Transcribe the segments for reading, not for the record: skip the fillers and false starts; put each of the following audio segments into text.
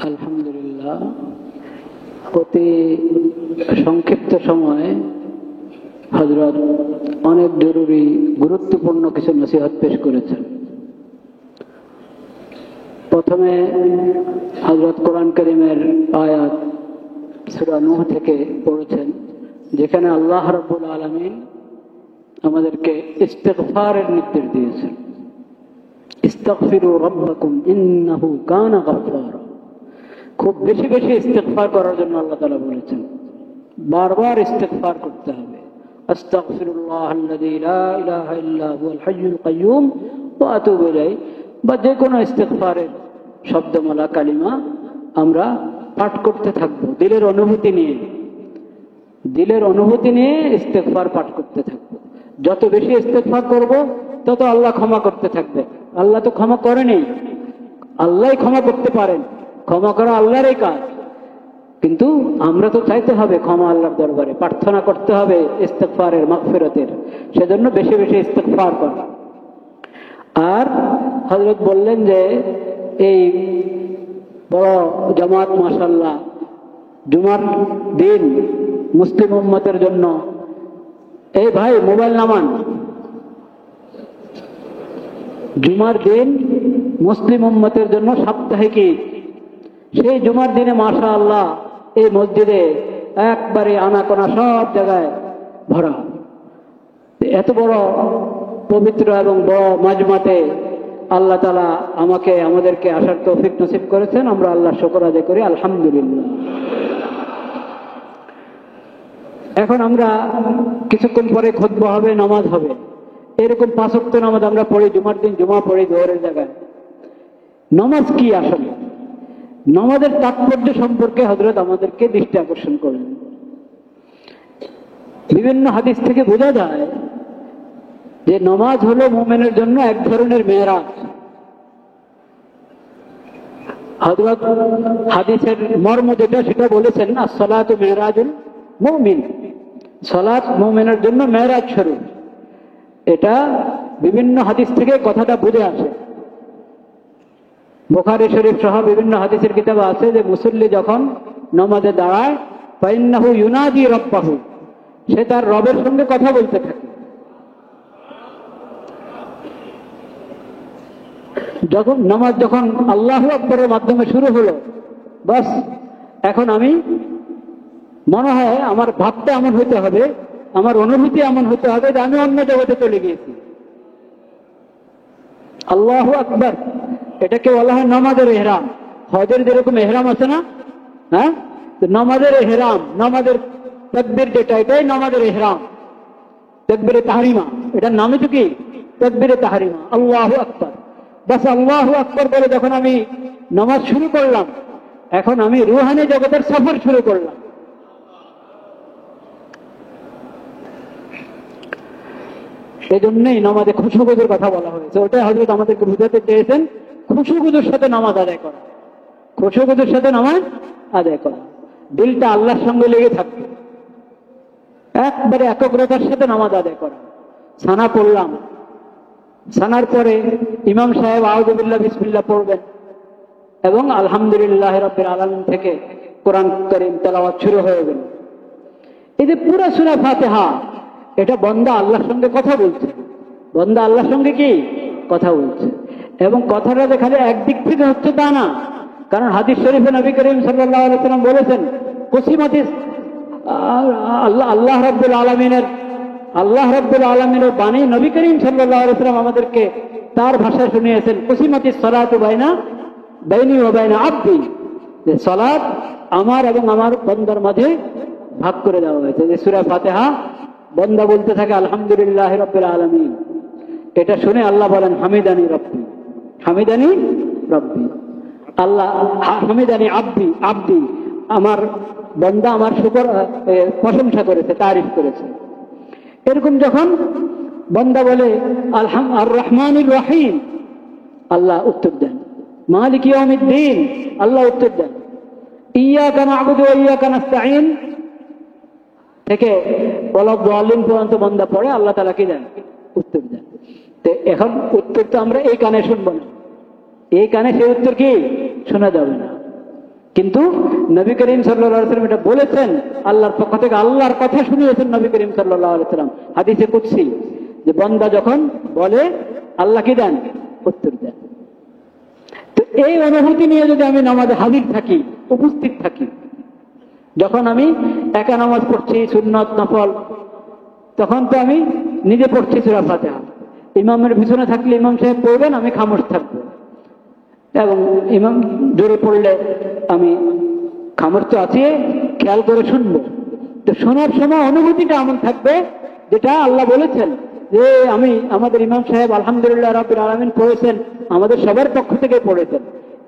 আলহামদুলিল্লাহ, অতি সংক্ষিপ্ত সময়ে হযরত অনেক জরুরি গুরুত্বপূর্ণ কিছু নসিহত পেশ করেছেন। প্রথমে হযরত কোরআন কারীমের আয়াত সূরা নূহ থেকে পড়েছেন, যেখানে আল্লাহ রাব্বুল আলামিন আমাদেরকে ইস্তিগফারের নির্দেশ দিয়েছেন। ইস্তাগফিরু রাব্বাকুম ইন্নাহু কানা গাফফারা। খুব বেশি বেশি ইস্তিগফার করার জন্য আল্লাহ তাআলা বলেছেন। বারবার ইস্তিগফার করতে হবে। আস্তাগফিরুল্লাহাল্লাযী লা ইলাহা ইল্লা হুয়াল হাইয়ুল কাইয়্যুম ওয়া আতুবু ইলাইহি, বা যে কোনো ইস্তিগফারের শব্দমালা কালিমা আমরা পাঠ করতে থাকবো দিলের অনুভূতি নিয়ে ইস্তিগফার পাঠ করতে থাকবো। যত বেশি ইস্তিগফার করব তত আল্লাহ ক্ষমা করতে থাকবে। আল্লাহ তো ক্ষমা করেনি, আল্লাহই ক্ষমা করতে পারেন। ক্ষমা করা আল্লাহরই কাজ, কিন্তু আমরা তো চাইতে হবে ক্ষমা আল্লাহর দরবারে, প্রার্থনা করতে হবে ইস্তিগফারের, মাগফিরাতের। সেজন্য বেশি বেশি ইস্তিগফার করা। আর হযরত বললেন যে এই বড় জামাত মাশাআল্লাহ জুমার দিন মুসলিম উম্মতের জন্য, এই ভাই মোবাইল নামান, জুমার দিন মুসলিম উম্মতের জন্য সাপ্তাহিক ঈদ। সেই জুমার দিনে মাশাআল্লাহ এই মসজিদে একবারে আনাকোনা সব জায়গায় ভরা। এত বড় পবিত্র এবং বড় মাজমাতে আল্লাহ তাআলা আমাদেরকে আসার তৌফিক নসিব করেছেন। আমরা আল্লাহর শুকর আদায় করি, আলহামদুলিল্লাহ। এখন আমরা কিছুক্ষণ পরে খুতবা হবে, নামাজ হবে। এরকম 5 ওয়াক্ত নামাজ আমরা পড়ি, জুমার দিন জুমা পড়ি দোহরের জায়গায়। নামাজ কি আসলে? নামাজের তাৎপর্য সম্পর্কে হযরত আমাদেরকে দৃষ্টি আকর্ষণ করলেন। বিভিন্ন হাদিস থেকে বোঝা যায় যে নামাজ হলো মুমিনের জন্য এক ধরনের মেরাজ। হযরত হাদিসের মর্ম যেটা সেটা বলেছেন, as-সালাতু মিরাজুল মুমিন। সালাত মুমিনের জন্য মেরাজ স্বরূপ। এটা বিভিন্ন হাদিস থেকে কথাটা বুঝে আসে। বুখারী শরীফ সহ বিভিন্ন হাদিসের কিতাবে আছে যে মুসল্লি যখন নামাজে দাঁড়ায়, ফাইন্নাহু ইউনাদি রাব্বাহু, সে তার রবের সঙ্গে কথা বলতে থাকে। যখন আল্লাহু আকবরের মাধ্যমে শুরু হলো, বাস এখন আমি মনে হয় আমার ভাবটা এমন হইতে হবে, আমার অনুভূতি এমন হতে হবে যে আমি অন্য জগতে চলে গিয়েছি। আল্লাহু আকবার, এটাকে বলা হয় নামাজের ইহরাম। হজের যেরকম ইহরাম আছে না, হ্যাঁ, নামাজের ইহরাম, নামাজের তাকবীর যেটা, এটাই নামাজের ইহরাম, তাকবীরে তাহরিমা। এটার নামই তো কি? তাকবীরে তাহরিমা, আল্লাহু আকবার। বাস আল্লাহু আকবার বলে যখন আমি নামাজ শুরু করলাম, এখন আমি রুহানি জগতের সফর শুরু করলাম। এই জন্যই নামাজে খুশুগুজুর কথা বলা হয়েছে। ওটাই হযরত আমাদেরকে বুঝাতে চেয়েছেন, খুশুগুজুর সাথে নামাজ আদায় করা, খুশুগুজুর সাথে নামাজ আদায় করা। দিলটা আল্লাহর সঙ্গে লেগে থাকবে, একবারে একাগ্রতার সাথে নামাজ আদায় করা। সানা পড়লাম, সানার পরে ইমাম সাহেব আউযু বিল্লাহ বিসমিল্লাহ পড়বেন এবং আলহামদুলিল্লাহ রাব্বিল আলামিন থেকে কোরআন কারীম তেলাওয়াত শুরু হয়ে গেল। এই যে পুরা সূরা ফাতিহা, এটা বান্দা আল্লাহর সঙ্গে কথা বলছে। বান্দা আল্লাহর সঙ্গে কি কথা বলছে, এবং কথাটা যে খালি একদিক থেকে হচ্ছে তা না। কারণ হাদিস শরীফে নবী করিম সাল্লাল্লাহু আলাইহি ওয়াসাল্লাম বলেছেন, কুসিমাতিস আল্লাহ রাব্বুল আলামিনের বাণী নবী করিম সাল্লাল্লাহু আলাইহি ওয়াসাল্লাম আমাদেরকে তার ভাষায় শুনিয়েছেন, কুসিমাতিস সালাতু বাইনি ওয়া বাইনা আবদি, যে সালাত আমার এবং আমার বান্দার মাঝে ভাগ করে দেওয়া হয়েছে। যে সূরা ফাতিহা বান্দা বলতে থাকে আলহামদুলিল্লাহ রাব্বিল আলামিন, এটা শুনে আল্লাহ বলেন হামিদানি রাব্বি, হামিদানি রাব্বি। আল্লাহ হামিদানি আব্দি, আমার বান্দা আমার শুকর প্রশংসা করেছে, তারিফ করেছে। এরকম যখন বান্দা বলে আর রহমানির রহিম, আল্লাহ উত্তর দেন। মালিক ইয়াউমিদ্দিন, আল্লাহ উত্তর দেন। ইয়াকা না'বুদু ওয়া ইয়াকা নাস্তাঈন থেকে ওয়ালা যালিম পর্যন্ত বান্দা পড়ে, আল্লাহ তাআলা কি দেন? উত্তর দেন। তো এখন উত্তর তো আমরা এই কানে শুনবো না, এই কানে সেই উত্তর কি শোনা যাবে না। কিন্তু নবী করিম সাল্লাল্লাহু আলাইহি ওয়াসাল্লাম এটা বলেছেন আল্লাহর পক্ষ থেকে, আল্লাহর কথা শুনিয়েছেন নবী করিম সাল্লাল্লাহু আলাইহি ওয়াসাল্লাম হাদিসে কুদসি, যে বান্দা যখন বলে আল্লাহ কি দেন? উত্তর দেন। তো এই অনুভূতি নিয়ে যদি আমি নামাজে হাজির থাকি, উপস্থিত থাকি, যখন আমি একা নামাজ পড়ছি সুন্নত নফল, তখন তো আমি নিজে পড়ছি সূরা ফাতিহা, ইমামের পিছনে থাকলে ইমাম সাহেব পড়বেন, আমি খামোশ থাকবো, এবং ইমাম জোরে পড়লে আমি খামোশ তো আছি, খেয়াল করে শুনবো। তো শোনার সময় অনুভূতিটা এমন থাকবে যেটা আল্লাহ বলেছেন যে আমি, আমাদের ইমাম সাহেব আলহামদুলিল্লাহ রাব্বিল আলামিন পড়েছেন, আমাদের সবার পক্ষ থেকে পড়েছেন।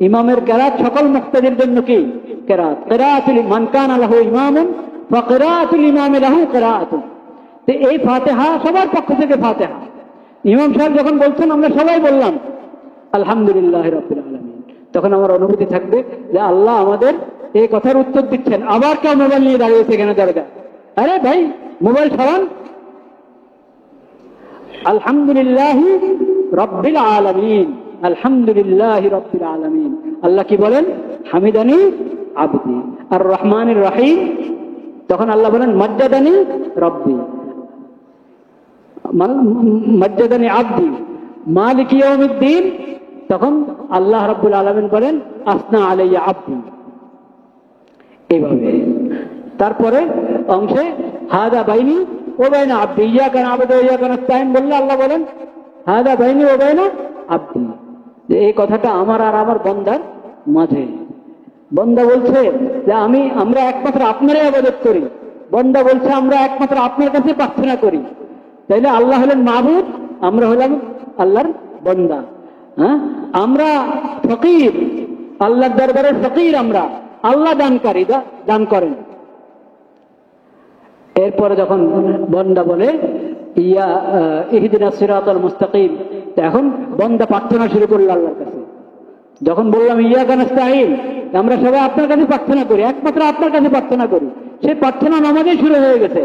ইমামের কেরাত সকল মুক্তাদির জন্য কি কেরাত, কেরাতুল মান কানা লাহু ইমামুন ফাকিরাতুল ইমামি লাহু কেরাতুন। তো এই ফাতিহা সবার পক্ষ থেকে ফাতিহা। ইমাম সাহেব যখন বলছেন আমরা সবাই বললাম আলহামদুলিল্লাহ রাব্বিল আলামিন, তখন আমার অনুভূতি থাকবে যে আল্লাহ আমাদের এই কথার উত্তর দিচ্ছেন। আবার কেউ মোবাইল নিয়ে দাঁড়িয়েছে এখানে দরজা, আরে ভাই মোবাইল সরান, আলহামদুলিল্লাহ রাব্বিল আলামিন, আলহামদুলিল্লাহ রাব্বিল আলামিন। আল্লাহ কি বলেন? হামিদানি আবদি আর রহমানির রহিম। তখন আল্লাহ বলেন মাজ্জাদানি রব্বি, মাজ্জাদানি আবদি মালিক ইয়াউমিদ্দিন। তখন আল্লাহ রাব্বুল আলামিন বলেন আসনা আলাইয়া আবদি। এইভাবে তারপরে অংশে হাদা বাইনি ও বাইনা আবদি, ইয়াকা না'বুদু ওয়া ইয়াকা নাস্তাইন বললে আল্লাহ বলেন হাদা বাইনি ও বাইনা আবদি, যে এই কথাটা আমার আর আমার বান্দার মাঝে। বান্দা বলছে যে আমরা একমাত্র আপনারই ইবাদত করি, বান্দা বলছে আমরা একমাত্র আপনার কাছে প্রার্থনা করি। তাইলে আল্লাহ হলেন মাবুদ, আমরা হলাম আল্লাহর বান্দা। হ্যাঁ, আমরা ফকির, আল্লাহর দরবারে ফকির আমরা, আল্লাহ দানকারী, দান করেন। এরপরে যখন বান্দা বলে ইয়া ইহদিনাস সিরাতাল মুস্তাকিম, এখন বান্দা প্রার্থনা শুরু করলো আল্লাহর কাছে। যখন বললাম ইয়াকা নাস্তাইন, আমরা সবাই আপনার কাছে প্রার্থনা করি, একমাত্র আপনার কাছে প্রার্থনা করি, সেই প্রার্থনা নামাজেই শুরু হয়ে গেছে।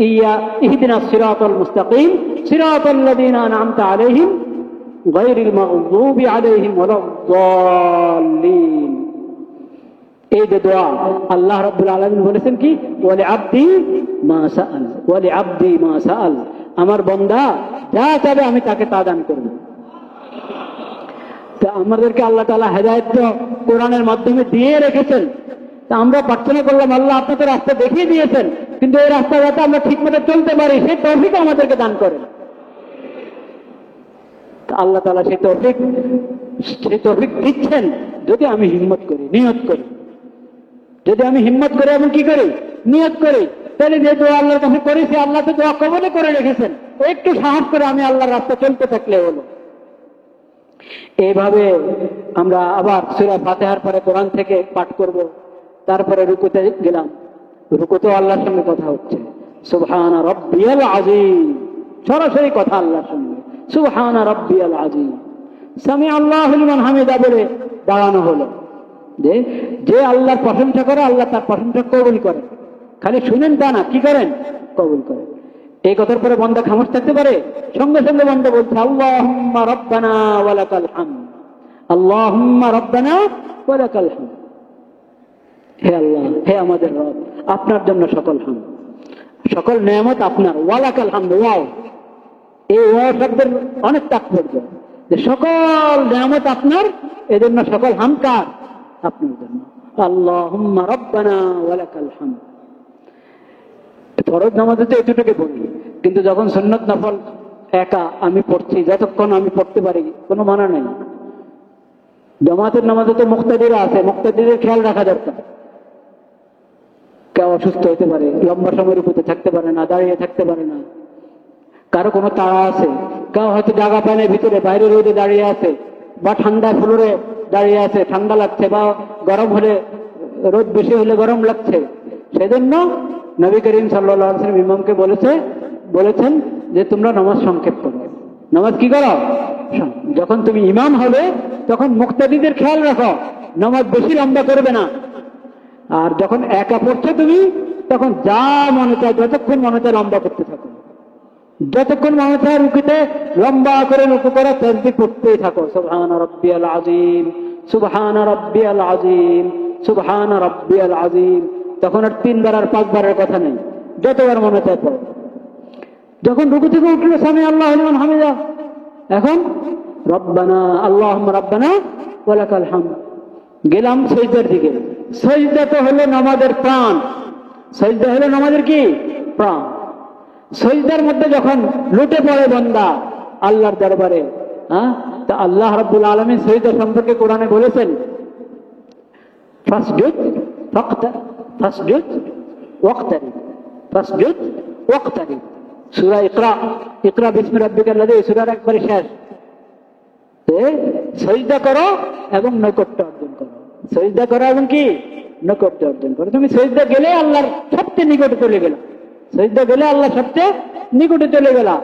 ইয়া ইহদিনাস সিরাতাল মুস্তাকিম সিরাতাল লাযিনা আন'আমতা আলাইহিম গায়রিল মাগযুবি আলাইহিম ওয়ালাদ-দাল্লিন। এই যে দোয়া আল্লাহ রাব্বুল আলামিন বলেছেন কি ওয়ালি আবদি মা সাআল, ওয়ালি আবদি মা সাআল, আমার বান্দা যা চাবে আমি তাকে তা দান করব। তা আমাদেরকে আল্লাহ তাআলা হেদায়েত তো কোরআনের মাধ্যমে দিয়ে রেখেছেন। তা আমরা প্রার্থনা করলাম আল্লাহ আপনি তো রাস্তা দেখিয়ে দিয়েছেন, কিন্তু এই রাস্তা যাতে আমরা ঠিকমতো চলতে পারি সেই তৌফিক আমাদেরকে দান করেন। আল্লাহ তাআলা সেই তৌফিক দিচ্ছেন যদি আমি হিম্মত করি, নিয়ত করি। যদি আমি হিম্মত করে এবং কি করি, নিয়ত করি, তাহলে যে দোয়া আল্লাহর কাছে করেছি আল্লাহ তো দোয়া কবুল করে রেখেছেন। একটু সাহস করে আমি আল্লাহর রাস্তা চলতে থাকলে হলো। এইভাবে আমরা আবার সূরা ফাতিহার পরে কোরআন থেকে পাঠ করব। তারপরে রুকুতে গেলাম, রুকুতেও আল্লাহর সঙ্গে কথা হচ্ছে, সুবহানা রাব্বিয়াল আযীম, সরাসরি কথা আল্লাহর সঙ্গে, সুবহানা রাব্বিয়াল আযীম। সামি আল্লাহু লিমান হামিদা বলে দাঁড়ানো হলো। যে আল্লাহর প্রশংসা করে আল্লাহ তার প্রশংসা কবুল করেন, খালি শুনেন তা না, কি করেন? কবুল করেন। এই কথার পরে বান্দা খামোশ থাকতে পারে? সঙ্গে সঙ্গে বান্দা বলছে আল্লাহুম্মা রাব্বানা ওয়া লাকাল হামদ, আল্লাহুম্মা রাব্বানা ওয়া লাকাল হামদ। হে আল্লাহ, হে আমাদের রব, আপনার জন্য সকল হামদ, সকল নেয়ামত আপনার। ওয়া লাকাল হামদ, ওয়াও, এই ওয়াও শব্দের অনেক তাৎপর্য, যে সকল নেয়ামত আপনার, এজন্য সকল হামদ কার? আপনার জন্য। আল্লাহুম্মা রাব্বানা ওয়া লাকাল হামদ। ফরজ নামাজে তো এতটুকু পড়ি, কিন্তু যখন সুন্নত নফল একা আমি পড়ছি, যতক্ষণ আমি পড়তে পারি কোনো মানা নেই। জামাতের নামাজে তো মুক্তাদিরা আছে, মুক্তাদিদের খেয়াল রাখা দরকার। কেউ অসুস্থ হতে পারে, লম্বা সময়ের উপরে থাকতে পারে না, দাঁড়িয়ে থাকতে পারে না, কারো কোনো তাড়া আছে, কেউ হয়তো জায়গা পায় না, ভিতরে বাইরে রোদে দাঁড়িয়ে আছে, বা ঠান্ডা ফ্লোরে দাঁড়িয়ে আছে, ঠান্ডা লাগছে, বা গরম হলে, রোদ বেশি হলে গরম লাগছে। সেজন্য নবী করিম সাল্লাল্লাহু আলাইহি ওয়াসাল্লাম ইমামকে বলেছেন যে তোমরা নামাজ সংক্ষেপ করো। নামাজ কি করো? যখন তুমি ইমাম হবে তখন মুক্তাদিদের খেয়াল রাখো, নামাজ বেশি লম্বা করবে না। আর যখন একা পড়ছো তুমি, তখন যা মনে চায় যতক্ষণ মনে চায় লম্বা করতে থাকো, যতক্ষণ মনে চায় রুকুতে লম্বা করে রুকু করে তাসবিহ পড়তেই থাকো, সুবহানা রাব্বিয়াল আযীম, সুবহানা রাব্বিয়াল আযীম, সুবহান রাব্বিয়াল আযীম। তখন আর 3 বার আর 5 বারের কথা নেই, যতবার মনে চায় পড়ো। যখন রুকু থেকে উঠলো সামি আল্লাহু লিমান হামিদা, এখন রব্বানা আল্লাহুম্মা রব্বানা ওয়া লাকাল হামদ। গেলাম সিজদার দিকে। সিজদা তো হলো নামাজের প্রাণ, সিজদা হলো নামাজের কি প্রাণ। সিজদার মধ্যে যখন লুটে পড়ে বান্দা আল্লাহর দরবারে, তা আল্লাহ রাব্বুল আলামিন সিজদা সম্পর্কে কোরআনে বলেছেন, ফাসজুদ ফাসজুদ ওয়াক্তারিব, ফাসজুদ ওয়াক্তারিব। সূরা ইকরা, ইকরা বিসমি রাব্বিকাল্লাযী, সূরার একবারে শেষ। সিজদা করো এবং নৈকট্য অর্জন করো, সিজদা করো এবং কি নৈকট্য অর্জন করো। তুমি সিজদা গেলে আল্লাহর সবচেয়ে নিকটে চলে গেলা, সিজদা গেলে আল্লাহ সবচেয়ে নিকটে চলে গেলা।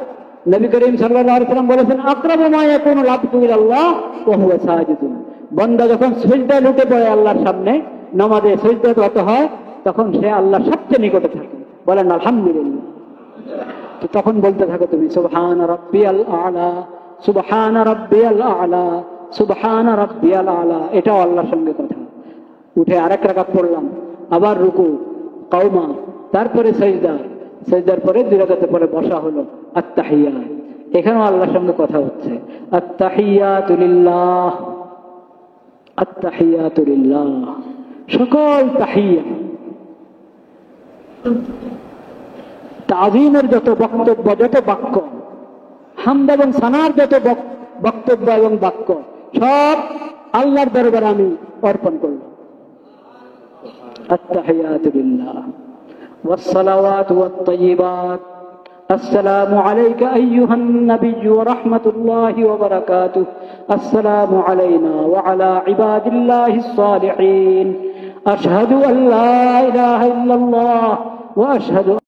নবী করিম সাল্লাল্লাহু আলাইহি ওয়াসাল্লাম বলেছেন, আকরাবু মা ইয়াকুনুল আবদু ইলাল্লাহ ওয়া হুয়া সাজিদুন। বান্দা যখন সিজদায় লুটে পড়ে আল্লাহর সামনে, নামাজে সিজদারত হয়, তখন সে আল্লাহর সবচেয়ে নিকটে থাকে। বলেন আলহামদুলিল্লাহ। তো তখন বলতে থাকো তুমি সুবহান রাব্বিয়াল আ'লা, সুবহান রাব্বিয়াল আ'লা, সুবহান রাব্বিয়াল আ'লা। এটাও আল্লাহর সঙ্গে কথা। উঠে আরেক রাকাত পড়লাম, আবার রুকু, কাওমা, তারপরে সিজদা, সিজদার পরে 2 রাকাতের পরে বসা হলো আত-তাহিয়াত। এখানেও আল্লাহর সঙ্গে কথা হচ্ছে। আত-তাহিয়াতু লিল্লাহ, আত-তাহিয়াতু লিল্লাহ, সকল তাহিয়া, তাযীমের যত বক্তব্য, যত বাক্য, হামদ এবং সানার যত বক্তব্য এবং বাক্য, সব আল্লাহর দরবারে আমি অর্পণ করলাম। আত-তাহিয়াতু লিল্লাহ ওয়াস সালাওয়াতু ওয়াত তাইয়্যিবাত। আসসালামু আলাইকা আইয়ুহান নাবিয়্যু ওয়া রাহমাতুল্লাহি ওয়া বারাকাতুহু। আসসালামু আলাইনা ওয়া আলা ইবাদিল্লাহিস সালিহিন। আশহাদু আল্লা ইলাহা ইল্লাল্লাহ ওয়া আশহাদু